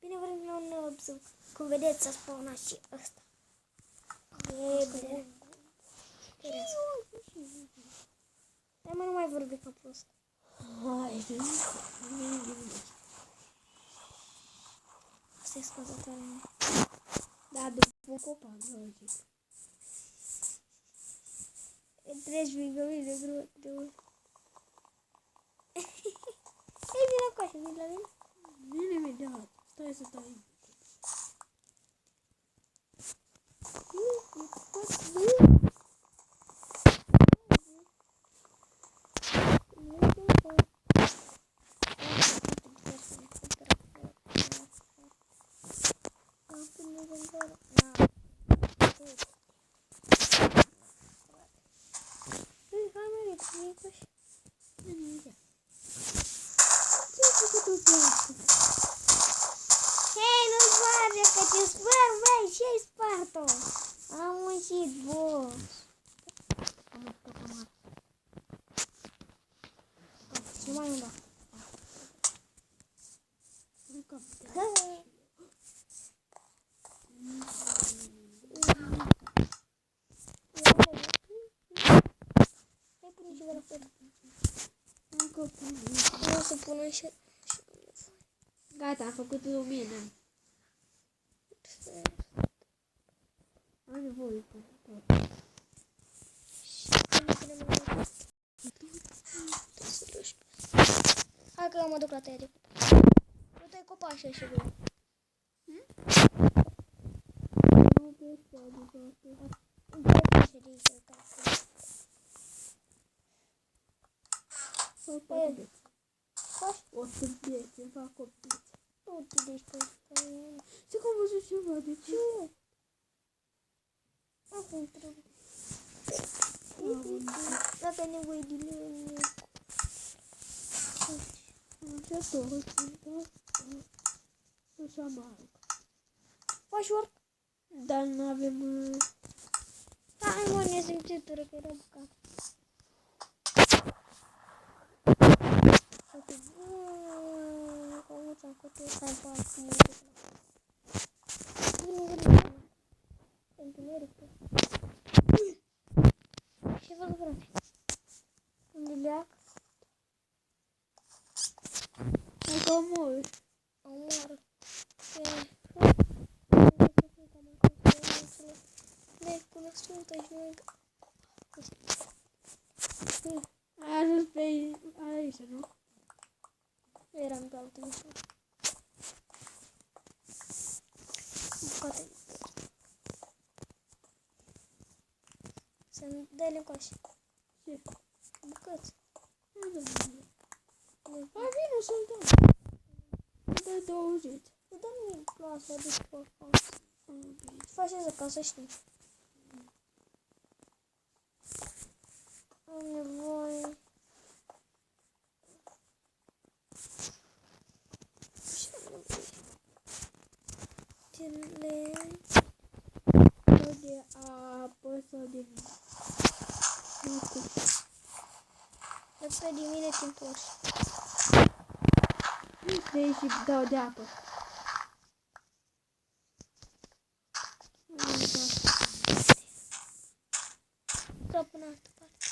Bine vrem la un obzăv. Cum vedeți, s-a spawnat și ăsta. E bine. Dar mă, nu mai vorbi ca prost. Hai, Asta e scăzătoare mea. da, după copac, logic. Treci lângă mine, greu. Ei, vine cu așa, vine la mine. Vine imediat. Stai să tai. Hei, nu sparge, că te spar, băi, ce-ai spart-o? Am muncit, boss. Ce mai nu da? Hai pune și de la fel. Încă pune. O să pun așa. Gata, am făcut lumină. Am nevoie cu tot. Hai că eu mă duc la tăia de copaci. Eu tăi copaci și bine. Nu pot să aduc asta. Îmi place așa de aici. Sau poate. Faci? O să biete, fac o biete. Nu te deci pe ăsta. Ce că am văzut ceva, de ce? Acum trebuie. Dacă ai nevoie de lemn. Așa tot, așa mare. Faci work? Dar nu avem... Hai mă, ne simțitură că era bucat. Cum ți-am făcut să-i fac cu muzică? Bine. Întuneric. Ce fac, frate? Un leac? Hai că omori. Omor. Necunoscută și Ai ajuns pe aici, nu? nu eram pe altă mișcă. Bucate. Să-mi dai încoace. Ce? Bucăți. Nu dă mie. Hai, vine să-l dăm. Îmi dă 20. Îi dă mie lasă de pe acasă. Faci așa ca să știi. Am nevoie. Și am nevoie. De lemn. Sau de apă, sau de... Nu știu. Dacă de mine te întorci. Vrei și dau de apă. Dau până altă parte.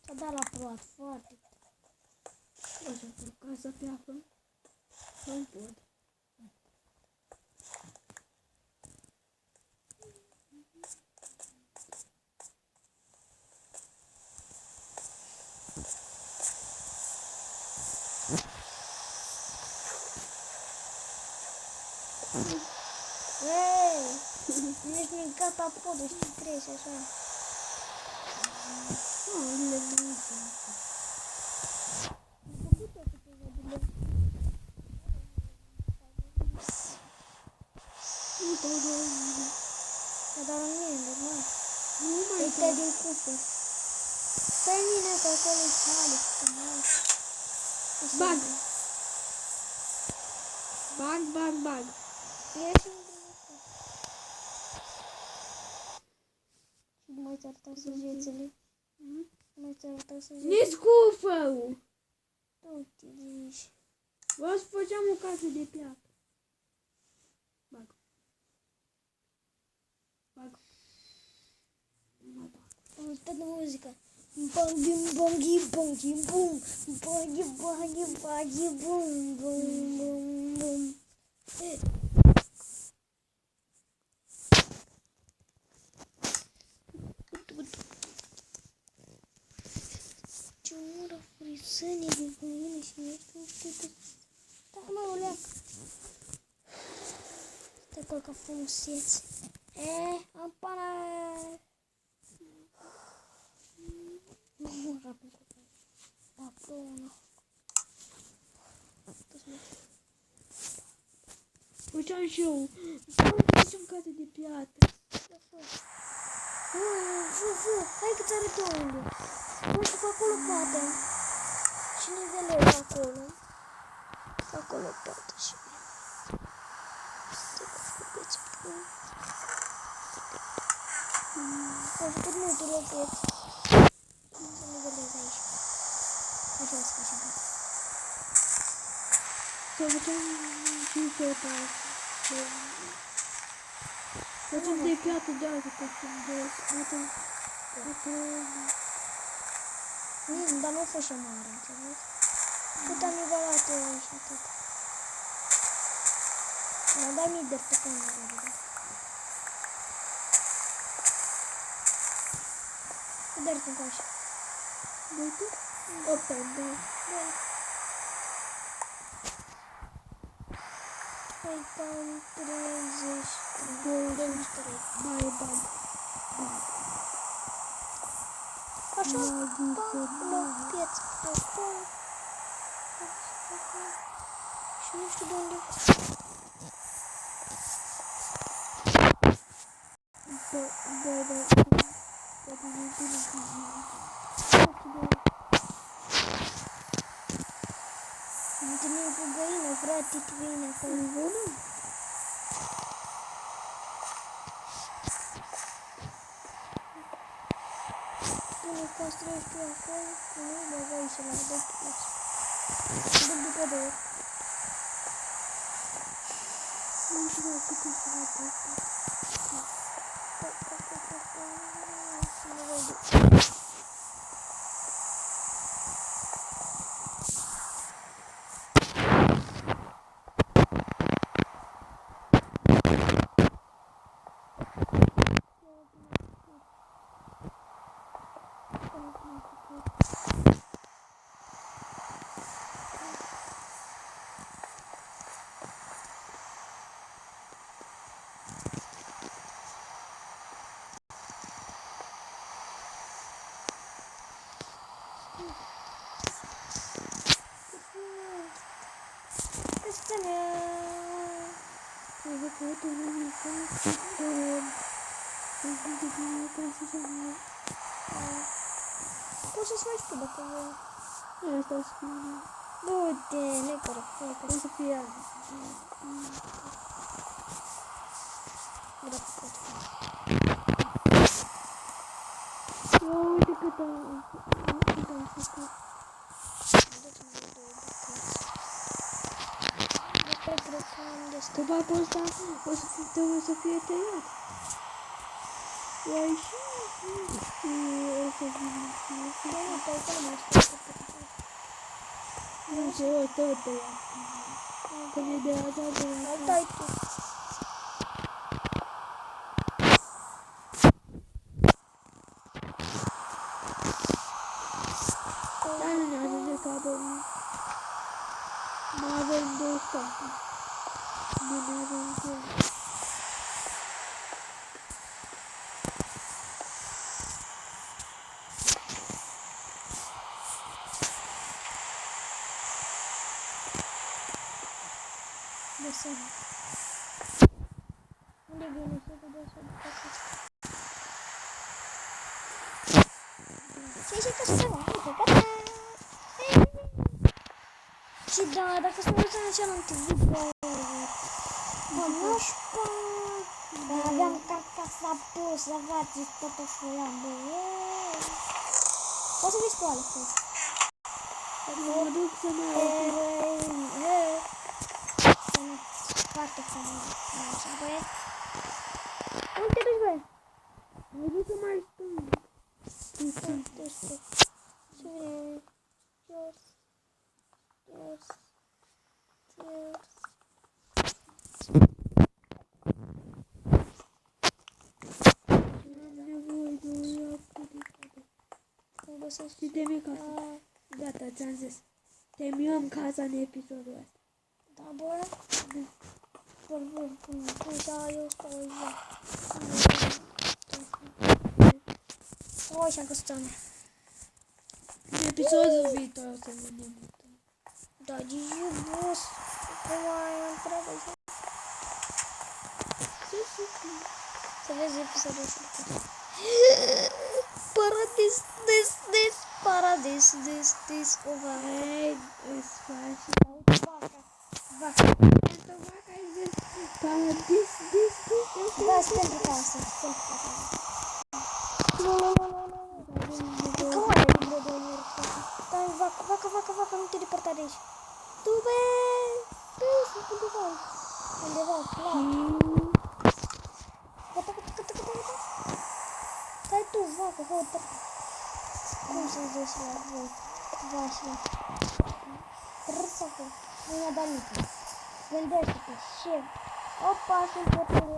S-a dat la proat foarte. O să fac casa pe apă. Nu pot. Ei! Ești gata podul și treci așa. Nu, le nu. Dar în mine, normal. Nu mai Uite din cupă. Stai mine că acolo e cale. Bag. Ieși în ți arăta săgețele? Mai ți arăta săgețele? Nici scufău! Nu te zici. Vreau să facem o casă de piatră. Bag. Bag. Mai bag. Uite de muzică. Bangi, bangi, bangi, bum. Bangi, bangi, bangi, bum, bum, bum, bum. Ce ură frisâne de găină și nu știu ce. Da, mă, o leac. Stai acolo ca frumusețe. Am pana. Nu, rapid. Da, plouă. Făceam și eu. Facem casă de piatră. Fu, hai că ți arăt eu unde. Nu știu, fac acolo poate. Și nivelez acolo. Fac acolo poate și stai că făcuți pe... Am făcut multe lopeți. Să nivelez aici. Așa să facem gata. Să facem și feta asta. Facem de piatră de altă ca frumos. Dar nu a fost și mare, înțeles? Cât am nivelat eu și atât. Mă dai mii de pe când nivelă. Cât de arăt încă așa? Uite? 8 ani, da. Bun. Hai cam 30. 23. Mai e bani. Așa, lopeți acolo. Și nu știu de unde. Am întâlnit cu găină, frate, cu găină acolo. Bună? Tu ne construiești tu acolo, tu nu băgai și la dă plus. Dă după două. Nu știu dacă tu să fac asta. Și nu văd. Poți să-ți faci tu dacă vrei. Nu, asta o să fie. Du-te, necorect. O să fie azi. Da, pot. Ia uite cât am făcut. Destul. Copacul ăsta trebuie să fie tăiat. Ia și o să vină. Nu știu, eu tot tăiat. Că e de asta de... Tai tu. Dar nu ne ajunge că avem 2 state. Nu ne ajunge. De seama. Unde vine să te dai să ducă? Ce că să mă, uite, gata! Și da, dacă să mă uităm în cealaltă video, mă, nu știu, dar aveam carcasă. S-a pus să faceți toată foia, bă. Poți să vezi cu altfel. Mă duc să mă Foarte frumos. Așa, băieți. Unde te duci, băie? mă duc să mai stâng. Uite, și vine. Cheers. Cheers. Cheers. Am nevoie de o iapă de cadă. Îmi găsesc. Și termin casa. Gata, ți-am zis. Terminăm casa în episodul ăsta. Da, bă. Bun. Da, eu stau aici. Și-am găsit cea mea. În episodul viitor o să vedem. Da, Gigi, boss. Cum ai întreabă așa? Să vezi episodul ăsta. Paradis, ova. Ei, îți faci. Vaca. Asta vaca ai zis. Paradis. Da, pentru casă. Nu. Cum are limbă de unor? Stai, vaca, nu te deporta de aici. Tu, bă! Bă, sunt undeva, clar. Gata. Stai tu, vacă, hă. Cum să-ți duci la voi? Vașla. Râsă-te. Nu mi-a dat nici. Gândește-te. Șef. Opa, sunt potele.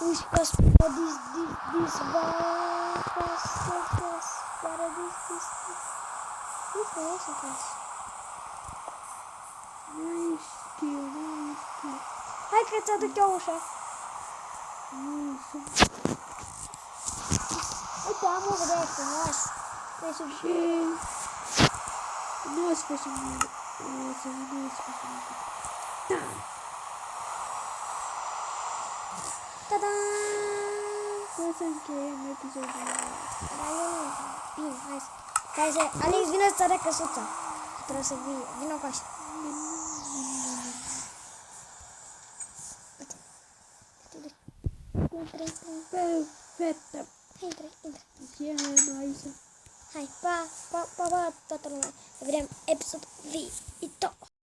Uși, că paradis, vacas, paradis. Nu frumos să faci. Nu știu. Hai că ți-aduc eu ușa. Nu știu. Uite, am o vedere frumos. Și... Nu o să facem nimic. Da! Ta-da! Vreau să încheiem episodul. Dar eu nu. Bine, hai să... Alex, vină să arăt căsuța. Trebuie să vii. Vină cu așa. Uite. Perfectă. Hai, intră. Iem aici. Hai, pa, toată lumea. Ne vedem episodul viitor.